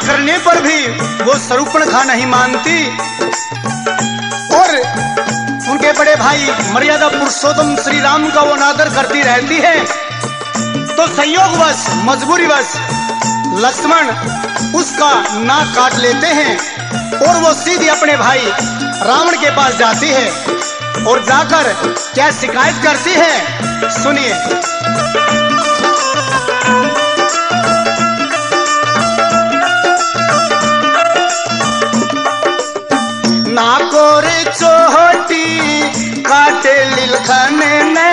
करने पर भी वो शूर्पणखा नहीं मानती और उनके बड़े भाई मर्यादा पुरुषोत्तम श्री राम का वो अनादर करती रहती है। तो संयोगवश मजबूरीवश लक्ष्मण उसका नाक काट लेते हैं और वो सीधी अपने भाई रावण के पास जाती है और जाकर क्या शिकायत करती है, सुनिए। नाकोर चोटी काटे लिलखन ने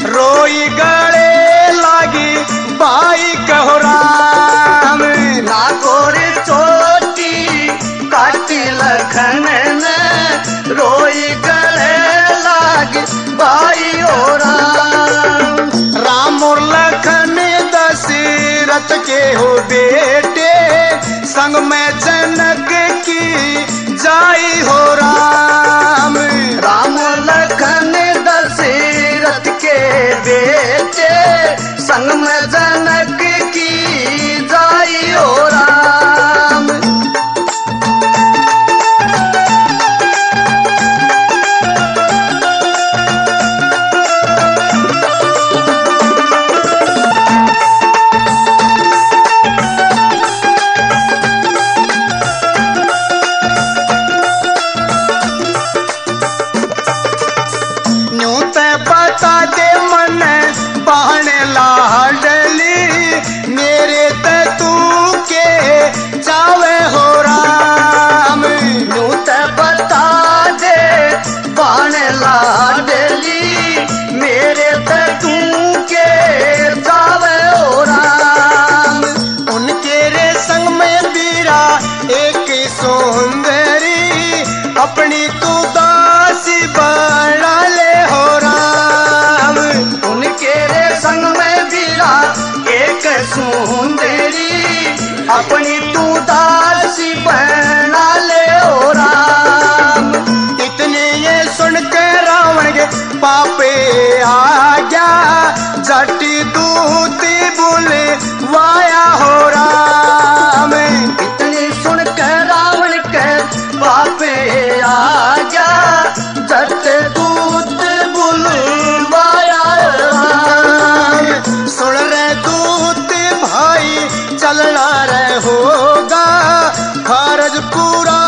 रोई गले लागी बाई कहो राम। नाकोर चोटी काटी लखन ने रोई गले लागी बाई ओ राम। राम और लखन दशरथ के हो बेटे संग में जनक की जाई हो राम। राम लखन दशरथ के बेटे संग में जनक की जाई हो राम। मेरे तू के चावे हो राम। न्यू ते बता दे बाण लाडली मेरे तू के चावे हो राम। उनके रे संग में बीरा एक सुंदरी अपनी तू दासी बना ले हो राम। उनके रे संग में बीरा एक सुंदरी अपनी तू दासी बना ले ओ राम। इतने ये सुन के रावण के पापे आ गया जटी दूती बोले वाया हो राम। इतनी सुन के रावण के पापे आ गया जट दूत बुलवाया राम। सुन रे दूत भाई चलना रे होगा फर्ज पूरा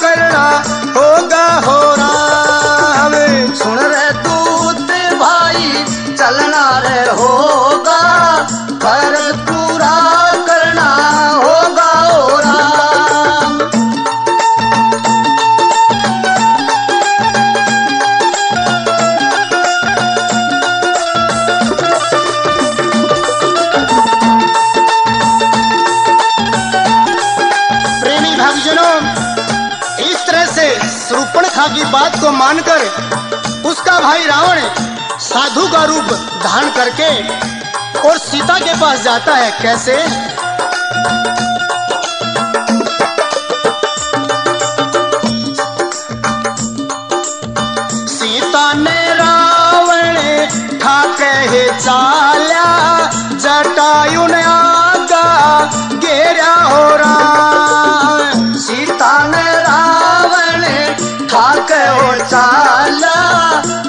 करना होगा हो राम। सुन रे दूत भाई चलना रे होगा फर्ज पूरा करना होगा ओ राम। प्रेमी भक्तजनों, इस तरह से शूर्पणखा की बात को मानकर उसका भाई रावण साधु का रूप धारण करके और सीता के पास जाता है। कैसे? सीता ने रावण ठाके चाल्या जटायु ने आगा घेरा हो राम। सीता ने रावण ठाके ओ चाला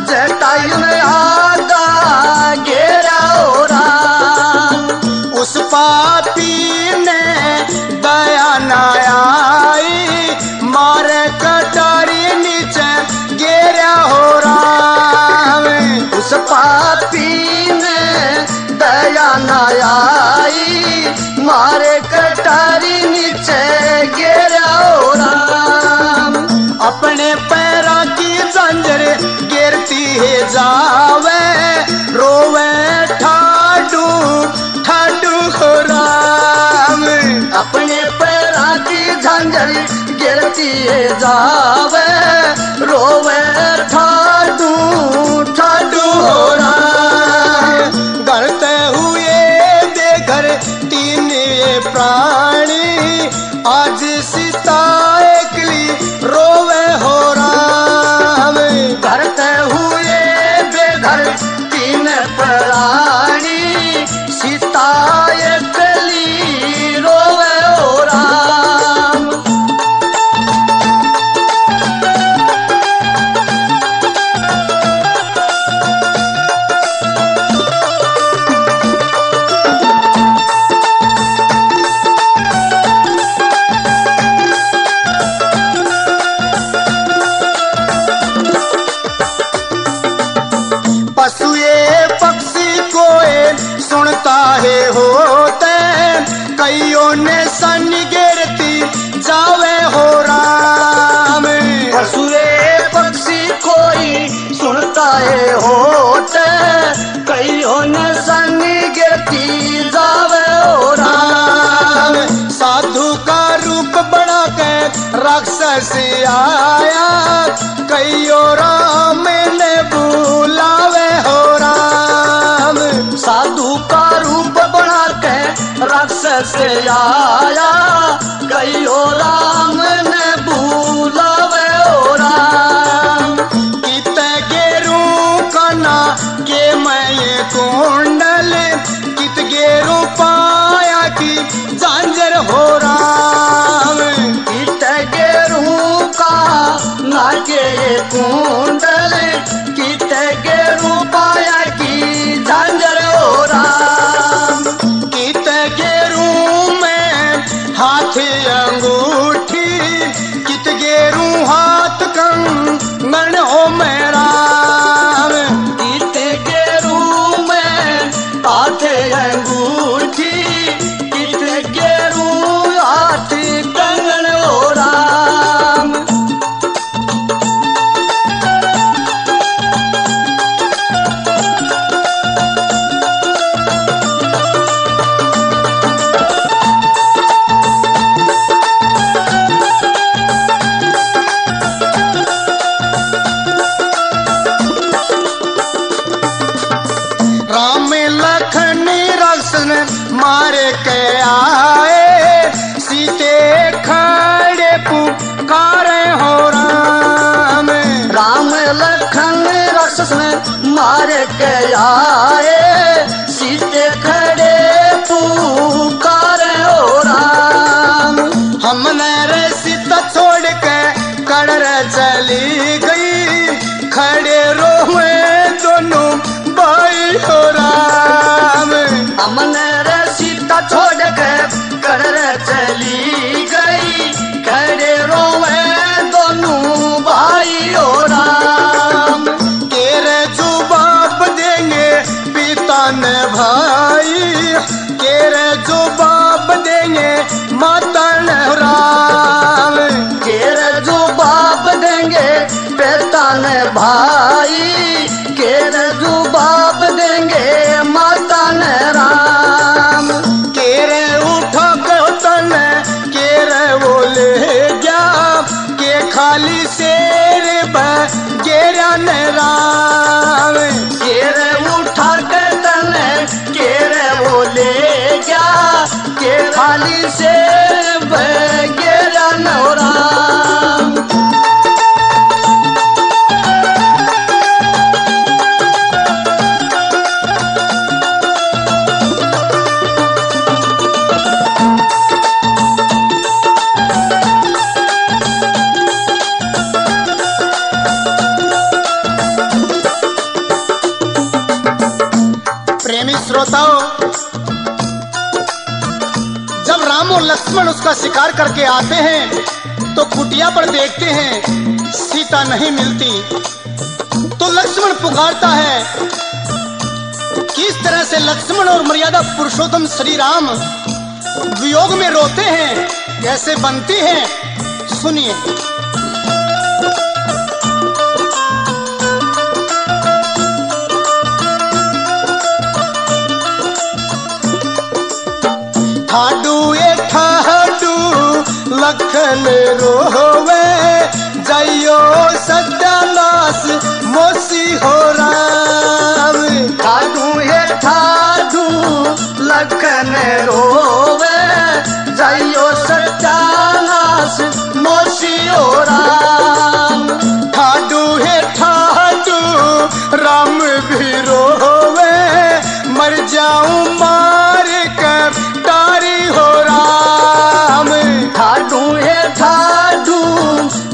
जटायु ने आगा घेरा ओ राम। उस पापी ने दया न आई मारे कटारी नीचे गिरा हो राम। उस पापी ने दया न आई मारे कटारी नीचे गिरा ओ राम। अपने पैरा की जंजर गिरती है जावे रोवे ठाडू ठाडू हो राम। अपने पैरा की झंझर गिरती है जावे रोवे ठाडू ठाडू हो राम। गलते हुए बेघर तीन ये प्राणी आज सीता एकली रोवे हो राम। करते हुए बेघर तीन प्राणी सीता एकली रोवे ओ राम। की जावे ओ राम। साधु का रूप बना के राक्षस आया, कईयो राम ने बुलावे हो राम। साधु का रूप बना के राक्षस आया, कईयो राम ने बुलावे ओ राम। कित गेरू कना के मैं कुंडल, कित गेरू पाया की झांझर हो राम। कित गेरू का नाके कुंडल, कित गेरू पाया की झांझर हो राम। कित गेरू में हाथ अंगूठी, कित गेरू हाथ कंगन हो मेरा। कित गेरू में हाथ अंगूठी, कित गेरू हाथ कंगन हो राम। राम लखन राक्षस मार के आए, सीते खड़े पुकारे हो राम। राम लखन राक्षस मार के आए, सीते खड़े पुकार हो राम। हमने रे सीता छोड़ के कड़र चली गई, खड़े रोए दोनों भाई हो राम। हमने रे सीता छोड़ के कड़र चली गई, खड़े रोए दोनों भाई हो राम। केरे जवाब देंगे पिता ने भाई, केरे जवाब देंगे माता ने राम। केरे जवाब देंगे पिता ने भाई, केरे जवाब देंगे माता ने राम। केरे उठा कहतन केरे वो ले गया, के खाली शेर गेरा ने राम। केरे उठा के तने केरे वो ले गया, के खाली से गेरा न राम। प्रेमी श्रोताओं, जब राम और लक्ष्मण उसका शिकार करके आते हैं तो कुटिया पर देखते हैं सीता नहीं मिलती, तो लक्ष्मण पुकारता है। किस तरह से लक्ष्मण और मर्यादा पुरुषोत्तम श्री राम वियोग में रोते हैं, कैसे बनती है, सुनिए। ठाडू ए ठाडू लखन रोवे, जइयो सत्यानाश मोसी हो राम। ठाडू हे ठाडू लखन रोवे, जाइयो सत्यानाश मोसी हो राम। ठाडू हे ठाडू राम भी रोवे, मर जाऊं मार कर तारी हो राम। ठाडू हे ठाडू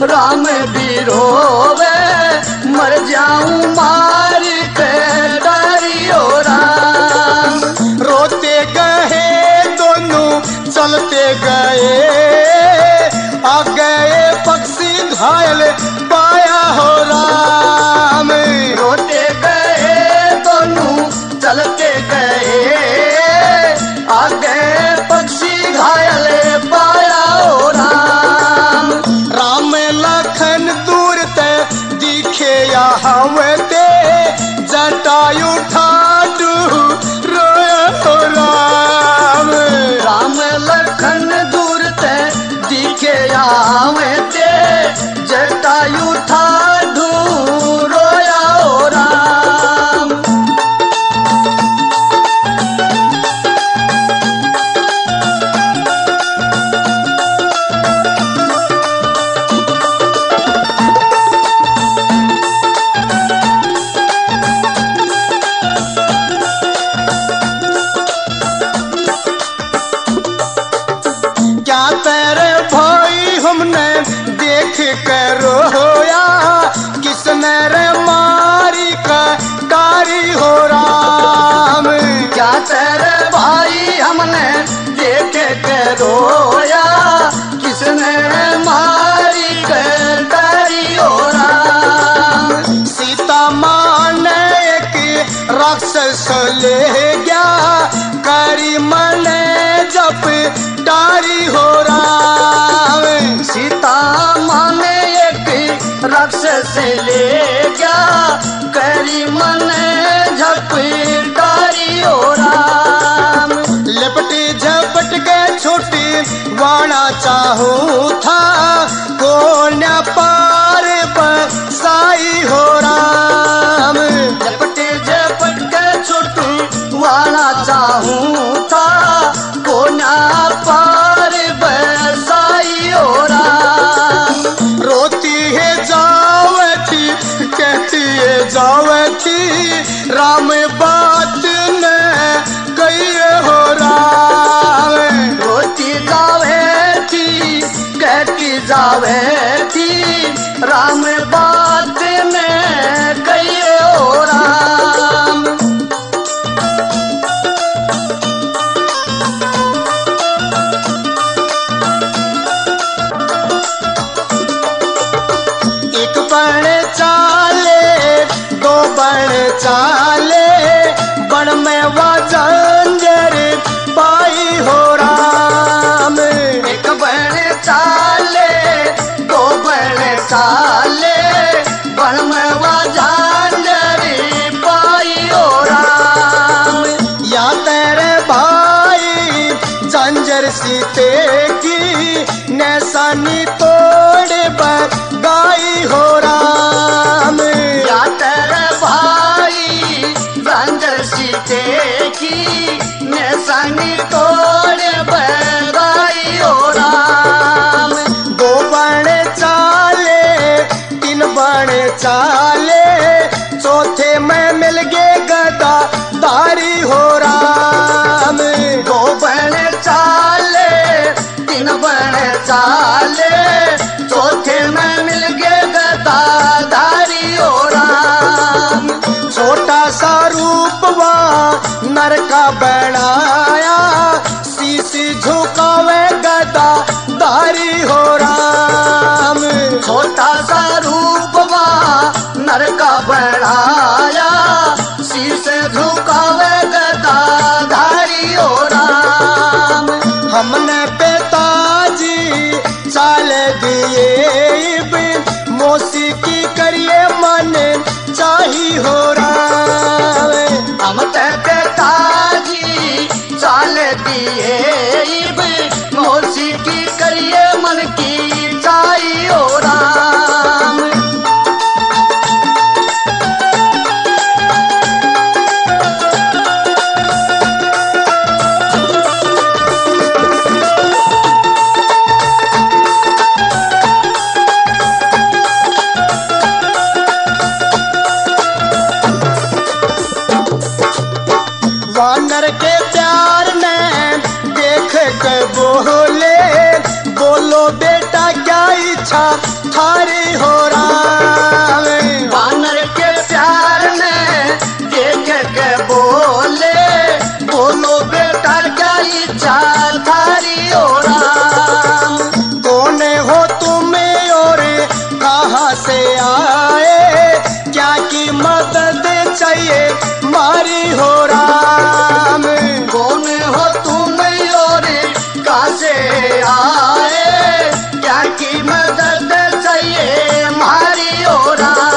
राम भी रोवे, मर जाऊं मार के डारी हो राम। रोते गए दोनों चलते गए, आ गए पक्षी घायल पाया हो राम। रोते गए दोनों चलते गए, आगे पक्षी घायल पाया हो राम। राम लखन दूर ते दिखे यहाँ ते, रोया, किसने मारी गदारी हो राम। सीता माँ ने एक राक्षस ले गया, करी मन जप डारी हो राम। सीता माँ ने एक राक्षस ले गया, करी मन झपटारी हो राम। लिपटी झपट के छोटी वाणा चाहूं था, कोन्या पार बसाई हो राम। झपटे झपट के छोटी वाणा चाहूं था, कोन्या पार बसाई हो राम। रोती है जावती, कहती है जावती, राम बात न कही हो राम। रोती जावे थी, कहती जावे थी, राम बात में कही हो राम। एक बण चाले, दो बण चाले, बण में वजंजर पाई हो राम। एक बण चाले, दो बण चाले, बण में वजंजरी पाई हो राम। या तेरे भाई जंजर सीते की, नैसानी तोड़ बगाई हो राम। या तेरे भाई जंजर सीते की, निशानी तोड़ बगाई हो राम। दो बण चाले, तीन बण चाले, चौथे में मिल गए गदा धारी हो राम। दो बण चाले, तीन बण चाले, चौथे में मिल गए गदाधारी हो राम। छोटा सा रूपवा नर का बनाया, शीश झुकावे गदा धारी हो राम। छोटा सा रूपवा नर का बढ़ाया, शीश झुकावे गदाधारी हो राम। हमने पिताजी चाल दिए, मौसीकी करिए मन चाही हो राम। हम ते पिताजी चाल दिए, मौसीकी करिए मन की चाही हो राम। वानर के प्यार ने देख के बोले, बोलो बेटा क्या इच्छा थारी हो राम। वानर के प्यार ने देख के बोले, बोलो बेटा क्या इच्छा थारी हो राम। कौन हो तुम और कहाँ से आए, क्या की मदद चाहिए मारी हो राम। कौन हो तुम और कहाँ से आए, क्या की मदद चाहिए मारी हो राम।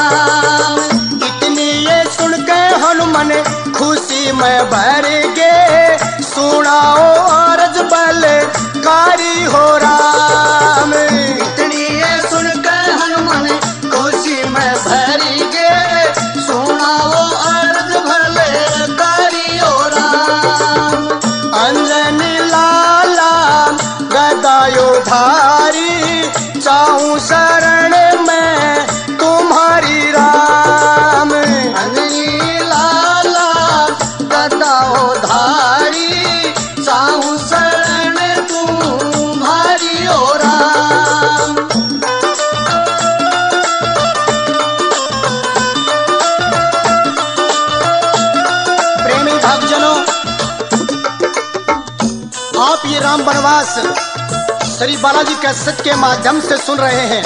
ये राम वनवास श्री बालाजी कैसेट के माध्यम से सुन रहे हैं,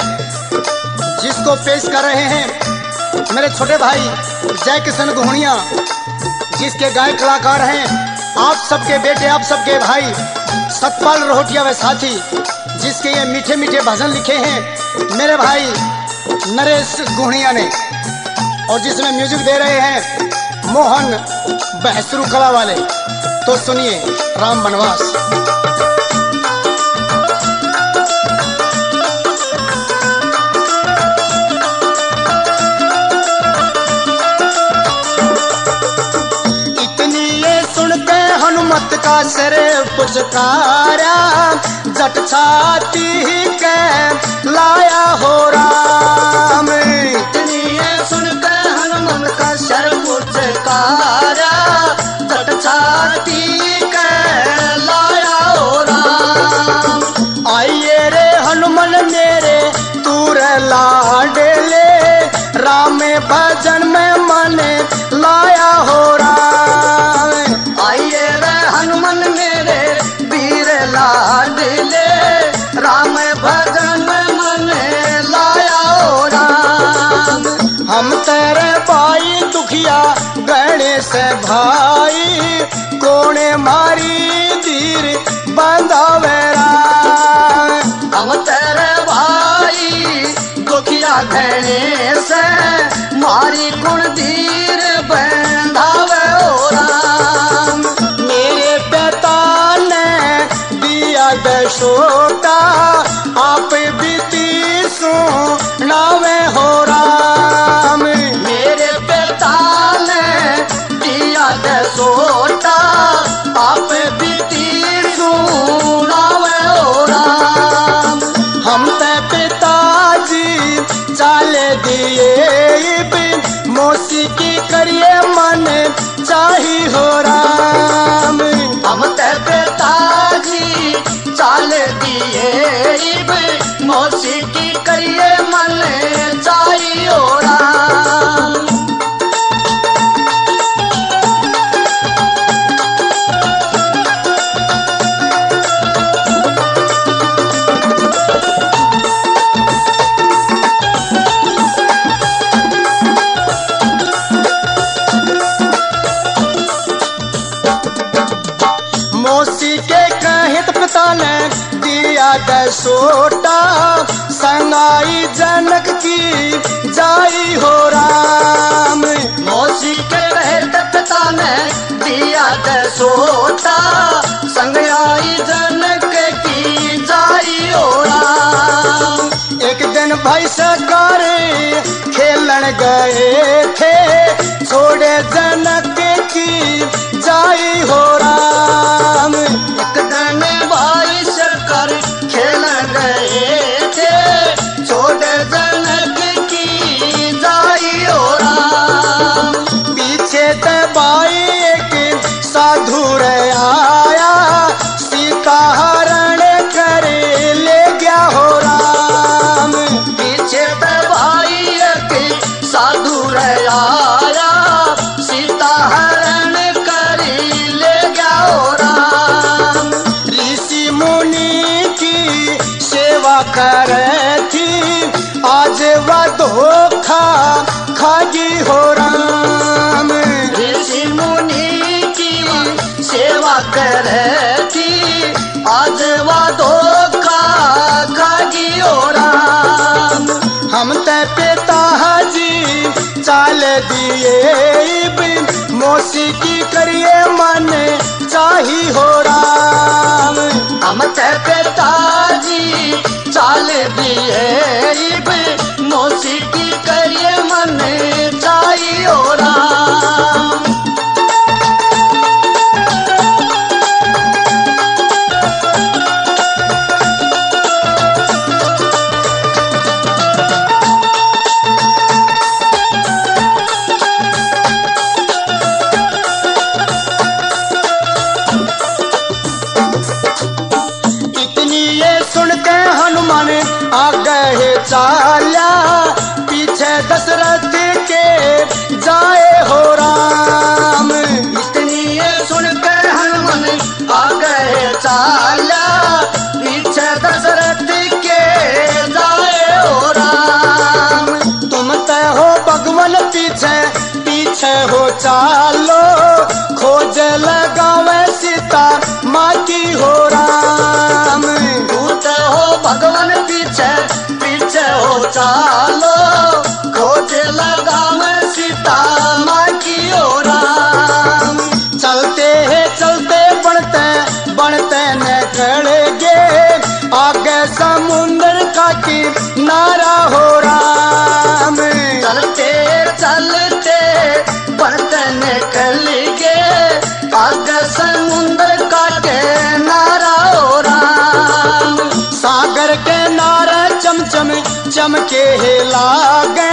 जिसको पेश कर रहे हैं मेरे छोटे भाई जय किशन घोड़िया, जिसके गायक कलाकार हैं आप सबके बेटे, आप सबके भाई सतपाल रोहटिया व साथी, जिसके ये मीठे मीठे भजन लिखे हैं मेरे भाई नरेश घोड़िया ने, और जिसमें म्यूजिक दे रहे हैं मोहन बहसरू कला वाले। तो सुनिए राम वनवास। इतनी ये सुनते हनुमत का सिर पुचकारा, जट छाती के लाया हो राम। इतनी ये सुनते हनुमत का सिर पुचकारा, जट छाती के लाया हो राम। आइए रे हनुमान मेरे तूर लाडले, राम भजन में मन लाया हो राम। आइए रे हनुमान मेरे वीर लाडले, राम भजन में मन लाया हो राम। हम तेरे भाई दुखिया गणेश भाई, कोने मारी धीर बंधावे राम। हम तेरे भाई दुखिया गणेश, मारी कुण धीर बंधावे हो राम। मेरे पिता ने दिया दशोटा, आप बीती सुनावे हो राम। मेरे पिता ने दिया दसोटा, आप बीती सुनावे हो राम। हम ते पिताजी चाल दिए, मौसीकी करिए मन चाही हो राम। हम ते पिताजी चाल दिए, मौसीकी करिए मन चाही हो राम। मौसी के कहित पिता ने दिया दसोटा, संगाई जनक की जाई हो राम। मौसी के रहत पिता ने दिया दसोटा, संगयाई जनक की जाई हो राम। एक दिन भाई सरकारे खेलन गए थे, छोड़े जनक की जाई हो राम। एक दिन भाई सरकार खेल गए थे, छोड़े जनक की जाई हो राम। पीछे ते भाई एक साधु रे आया, सीता हरण करे ले गया हो राम। पीछे ते भाई एक साधु रे आया, सीता हरण करी ले गया हो राम। ऋषि मुनि की सेवा करे थी, आज वह धोखा खागी हो राम। ऋषि मुनि की सेवा करे थी, आज वह धोखा खागी हो राम। हम ते पिताजी चाल दिए, मौसीकी करिए मन चाही हो राम। हम ते पिताजी चाल दिए, मौसीकी करिए मन चाही हो राम। हनुमान आ गए चाल्या, पीछे दशरथ के जाए हो राम। इतनी ये सुन कर हनुमान आ गए चाला, पीछे दशरथ के जाए हो राम। तुम तय हो भगवन पीछे पीछे हो चालो, खोज लगावे सीता माँ की हो राम। दूत हो भगवन पीछे पीछे हो चालो, खोज लगावे सीता माँ की हो राम। चलते है चलते बढ़ते निकल गे, आगे समुद्र का किनारा हो राम। चलते चलते बढ़ते निकल गे, आगे समुद्र का किनारा हो राम। सागर के नारे चमचम चमके है लागे,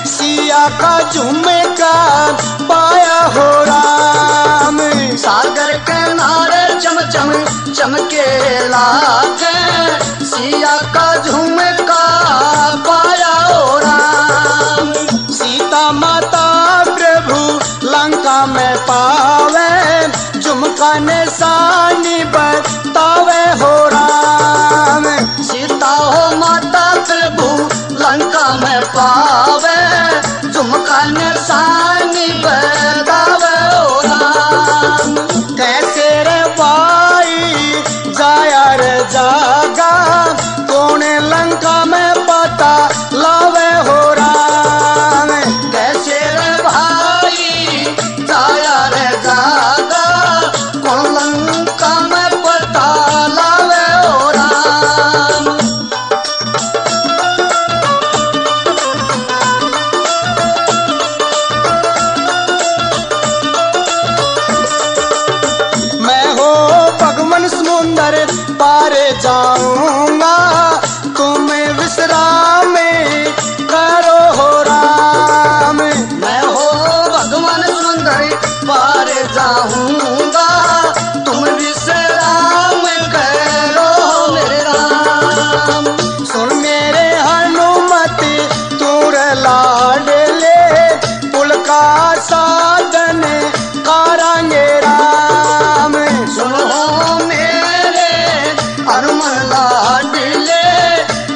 सिया का झुमका पाया हो राम। सागर किनारे चमचम चमके लागे, सिया का झुमका पाया हो राम। सीता माता प्रभु लंका में पावे, झुमका निशानी बतावे हो राम। सीता हो माता प्रभु लंका में पावे, झुमका निशानी बतावे हो राम। कैसे रे भाई जाया रे जागा, कौन लंका में पता लावे हो राम। कैसे रे भाई जाया रे जागा, कौन लंका में पता लावे हो राम। मैं हो भगवन समुंदर पार जाऊंगा, तुम विश्राम करो हो राम। मैं हो भगवान सुंदर पार जाऊंगा, तुम विश्राम करो मेरे राम। सुन मेरे हनुमति तूर लाडले, पुल का साधन करांगे राम। सुनो मेरे हनुमान लाडले,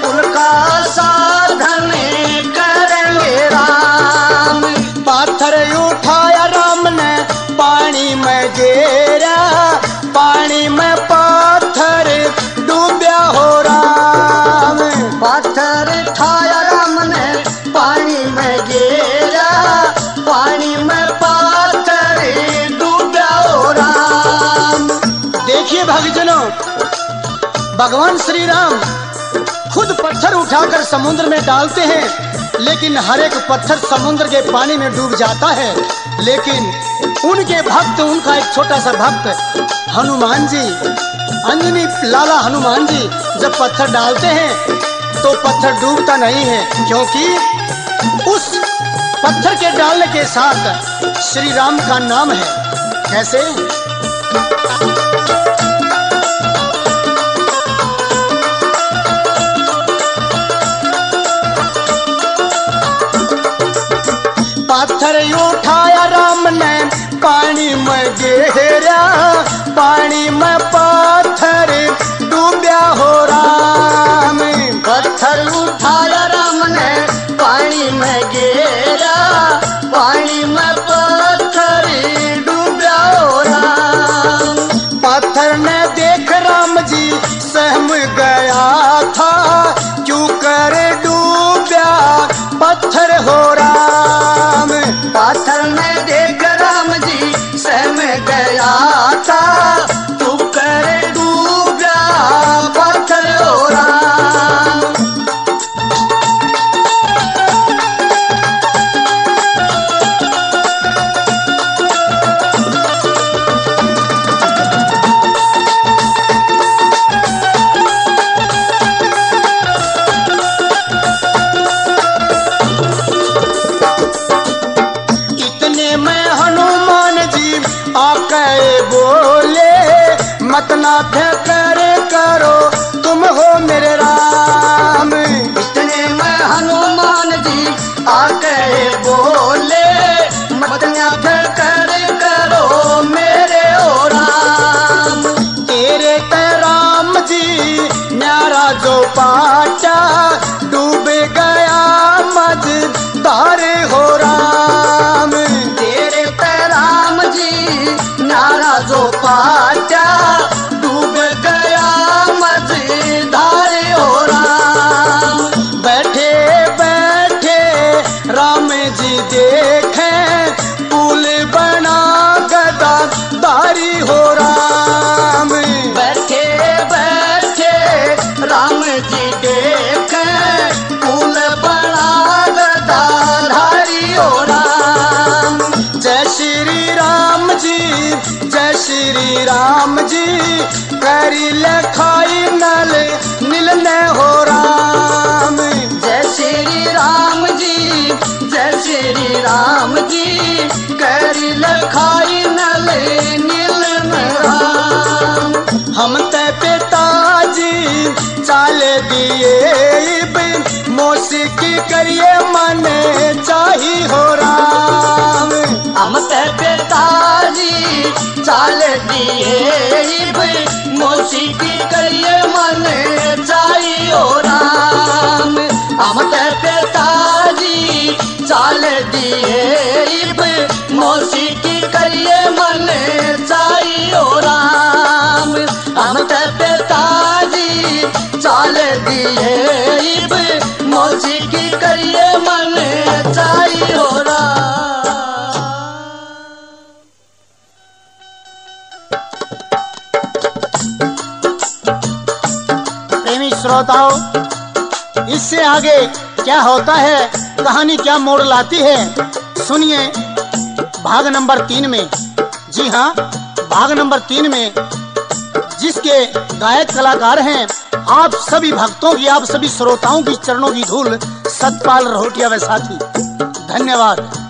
उनका साधन करेंगे राम। पाथर उठाया राम ने पानी में गिरा, पानी में पाथर डूबया हो राम। पाथर ठाया राम ने पानी में गिरा, पानी में पाथर डूबा हो राम। देखिए भक्तजनों, भगवान श्री राम खुद पत्थर उठाकर समुद्र में डालते हैं, लेकिन हर एक पत्थर समुद्र के पानी में डूब जाता है। लेकिन उनके भक्त, उनका एक छोटा सा भक्त हनुमान जी, अंजनी लाला हनुमान जी जब पत्थर डालते हैं तो पत्थर डूबता नहीं है, क्योंकि उस पत्थर के डालने के साथ श्री राम का नाम है। कैसे? पत्थर उठाया राम ने पानी में गिरा, पानी में पत्थर डूबया हो राम। पत्थर उठाया राम ने पानी में गिरा, पानी में पत्थर डूबा हो राम। पत्थर ने देख राम जी सहम गया था, क्यों कर डूबया पत्थर हो राम। पत्थर ने देख राम जी सहम गया था, तू कर डूबा पत्थर हो राम। मत ना फिक्र करो तुम हो मेरे राम। इतने में हनुमान जी आके बोले, मत ना फिक्र करो मेरे ओ राम। पाचा डूब गया मझधार हो राम। बैठे बैठे राम जी देखे पुल बना गदाधारी हो राम। बैठे बैठे राम जी देखे पुल बना गदाधारी हो राम। जय श्री राम जी, जय श्री राम जी, करी लखाई नल नील ने हो राम। जय श्री राम जी, जय श्री राम जी, करी लखाई नल नील राम। हम ते पिताजी चाल दिए मौसीकी करिए मन चाही हो राम। हम ते पिताजी चाल दिए मौसीकी करिए मन चाही हो राम। हम ते पिताजी चाल दिए मौसीकी करिए मन चाही हो राम। हम ते पिताजी चाल दिए मौसीकी करिए मन चाही हो राम। प्रेमी श्रोताओं, इससे आगे क्या होता है, कहानी क्या मोड़ लाती है, सुनिए भाग नंबर 3 में। जी हाँ, भाग नंबर 3 में जिसके गायक कलाकार हैं आप सभी भक्तों की, आप सभी श्रोताओं की चरणों की धूल सतपाल रहोटिया व साथी। धन्यवाद।